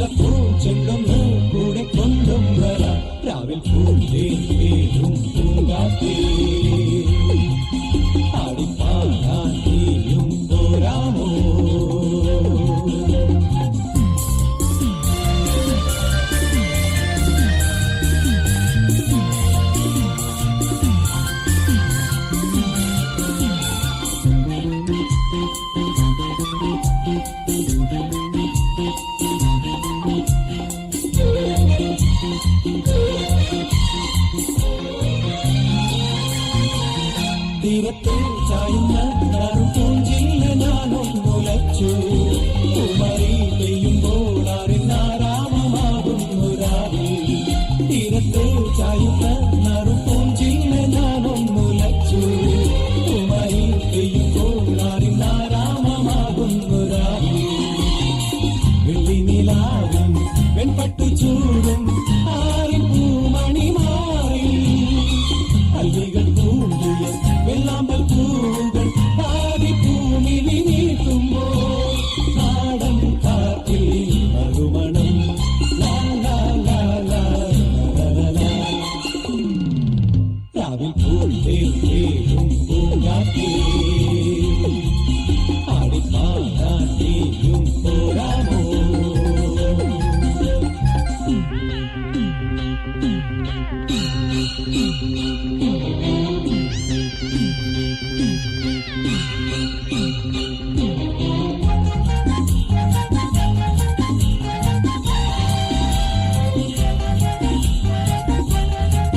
ചെങ്കൊന്ന് കൂടെ കൊണ്ടും വരാം രാവിൽ പൂന്തേരും പൂങ്കാറ്റേ ആടിപ്പാടാൻ നീയും പോരാമോ തീരത്തിൽ ചായുന്ന പൂഞ്ചില്ല ഞാനും മുലച്ചു കുമരി പെയ്യുമ്പോൾ ആരാമമാകുന്നു രാവിൽ തീരത്തിൽ ചായുന്ന പൂഞ്ചില്ല ഞാനും മുലച്ചു കുമരി പെയ്യുമ്പോൾ ആരാമമാകുന്നു രാവിൽ വെള്ളി നിലാവും വെൺപട്ടു ചൂടും ആരിപ്പൂമണി മാറി അല്ലികൾ പൂണ്ടിയ വെള്ളാമ്പൽ പൂവുകൾ ആദിഭൂമിലി നീട്ടുമ്പോൾ നാടൻ കാറ്റിൽ മറുമണം രാവിൽ പൂന്തേരും പൂങ്കാറ്റേ ആടിപ്പാടാൻ നീയും പോരാമോ